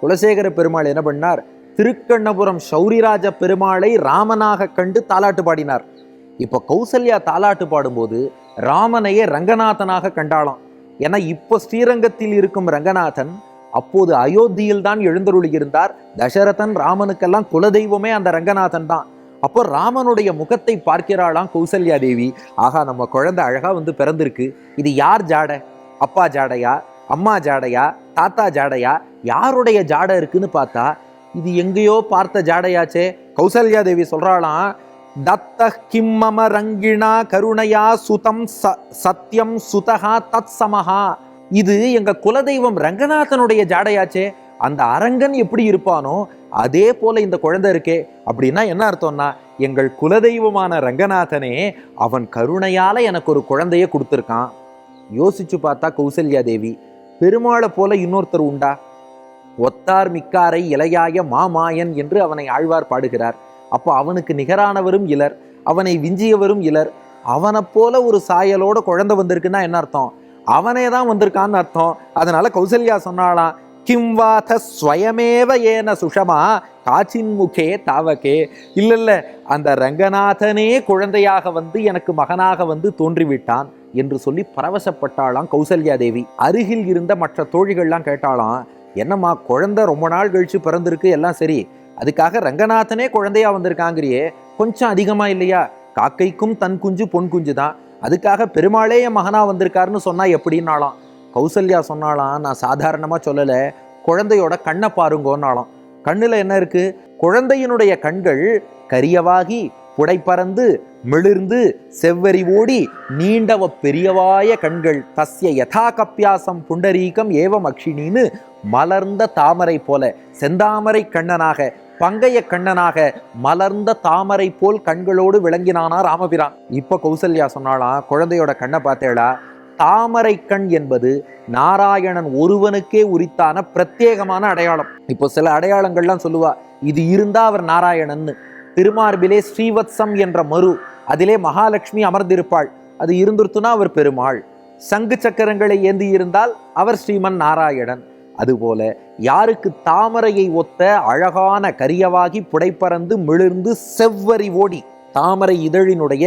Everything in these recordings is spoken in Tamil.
குலசேகர பெருமாள் என்ன பண்ணார், திருக்கண்ணபுரம் சௌரிராஜ பெருமாளை ராமனாக கண்டு தாலாட்டு பாடினார். இப்போ கௌசல்யா தாலாட்டு பாடும்போது ராமனையே ரங்கநாதனாக கண்டாளாம். ஏன்னா இப்போ ஸ்ரீரங்கத்தில் இருக்கும் ரங்கநாதன் அப்போது அயோத்தியில் தான் எழுந்தருளி இருந்தார். தசரதன் ராமனுக்கெல்லாம் குலதெய்வமே அந்த ரங்கநாதன் தான். அப்போ ராமனுடைய முகத்தை பார்க்கிறாளாம் கௌசல்யா தேவி. ஆகா, நம்ம குழந்தை அழகா வந்து பிறந்திருக்கு. இது யார் ஜாடை? அப்பா ஜாடையா, அம்மா ஜாடையா, தாத்தா ஜாடையா, யாருடைய ஜாடை இருக்குன்னு பார்த்தா இது எங்கேயோ பார்த்த ஜாடையாச்சே. கௌசல்யா தேவி சொல்றாளாம், தத்த கிம்மம ரங்கிணா கருணையா சுதம் சத்யம் சுதகா தத் சமஹா. இது எங்க குலதெய்வம் ரங்கநாதனுடைய ஜாடையாச்சே. அந்த அரங்கன் எப்படி இருப்பானோ அதே போல இந்த குழந்தை இருக்கே. அப்படின்னா என்ன அர்த்தம்னா, எங்கள் குலதெய்வமான ரங்கநாதனே அவன் கருணையால எனக்கு ஒரு குழந்தைய கொடுத்துருக்கான். யோசிச்சு பார்த்தா கௌசல்யா தேவி, பெருமாளை போல இன்னொருத்தர் உண்டா? ஒத்தார் மிக்காரை இளையாய மாமாயன் என்று அவனை ஆழ்வார் பாடுகிறார். அப்போ அவனுக்கு நிகரானவரும் இலர், அவனை விஞ்சியவரும் இலர். அவனை போல ஒரு சாயலோட குழந்தை வந்திருக்குன்னா என்ன அர்த்தம்? அவனே தான் வந்திருக்கான்னு அர்த்தம். அதனால கௌசல்யா சொன்னாலாம், கிம்வாத ஸ்வயமேவ ஏன சுஷமா காச்சின் முகே தாவகே. இல்ல, அந்த ரங்கநாதனே குழந்தையாக வந்து எனக்கு மகனாக வந்து தோன்றிவிட்டான் என்று சொல்லி பரவசப்பட்டாளாம் கௌசல்யா தேவி. அருகில் இருந்த மற்ற தோழிகள்லாம் கேட்டாலாம், என்னம்மா குழந்தை ரொம்ப நாள் கழிச்சு பிறந்திருக்கு, எல்லாம் சரி, அதுக்காக ரங்கநாதனே குழந்தையா வந்திருக்காங்கிறியே, கொஞ்சம் அதிகமா இல்லையா? காக்கைக்கும் தன் குஞ்சு பொன் குஞ்சு தான், அதுக்காக பெருமாளே என் மகனா வந்திருக்காருன்னு சொன்னா எப்படின்னாலாம். கௌசல்யா சொன்னாலாம், நான் சாதாரணமா சொல்லல, குழந்தையோட கண்ணை பாருங்கோன்னாலாம். கண்ணுல என்ன இருக்கு? குழந்தையினுடைய கண்கள் கரியவாகி புடைப்பறந்து மிளிர்ந்து செவ்வரி ஓடி நீண்டவ பெரியவாய கண்கள். தஸ்ய யதா கப்பியாசம் புண்டரீகம் ஏவம் அக்ஷினின்னு மலர்ந்த தாமரை போல, செந்தாமரை கண்ணனாக, பங்கைய கண்ணனாக மலர்ந்த தாமரை போல் கண்களோடு விளங்கினானா ராமபிரான். இப்ப கௌசல்யா சொன்னாலாம், குழந்தையோட கண்ணை பார்த்தேளா? தாமரை கண் என்பது நாராயணன் ஒருவனுக்கே உரித்தான பிரத்யேகமான அடையாளம். இப்போ சில அடையாளங்கள்லாம் சொல்லுவா, இது இருந்தா அவர் நாராயணன்னு. திருமார்பிலே ஸ்ரீவத்சம் என்ற மரு, அதிலே மகாலட்சுமி அமர்ந்திருப்பாள், அது இருந்துருத்துனா அவர் பெருமாள். சங்கு சக்கரங்களை ஏந்தி இருந்தால் அவர் ஸ்ரீமன் நாராயணன். அதுபோல யாருக்கு தாமரையை ஒத்த அழகான கரியவாகி புடைப்பறந்து மிளிர்ந்து செவ்வரி ஓடி, தாமரை இதழினுடைய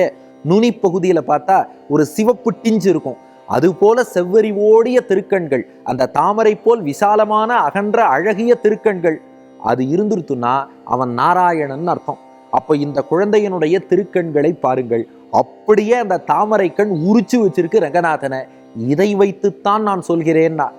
நுனி பகுதியில பார்த்தா ஒரு சிவப்பு டிஞ்சு இருக்கும், அதுபோல செவ்வரி ஓடிய திருக்கண்கள், அந்த தாமரை போல் விசாலமான அகன்ற அழகிய திருக்கண்கள், அது இருந்துருத்துனா அவன் நாராயணன் அர்த்தம். அப்ப இந்த குழந்தையினுடைய திருக்கண்களை பாருங்கள், அப்படியே அந்த தாமரை கண் உரிச்சு வச்சிருக்கு ரங்கநாதனை. இதை வைத்துத்தான் நான் சொல்கிறேன்னா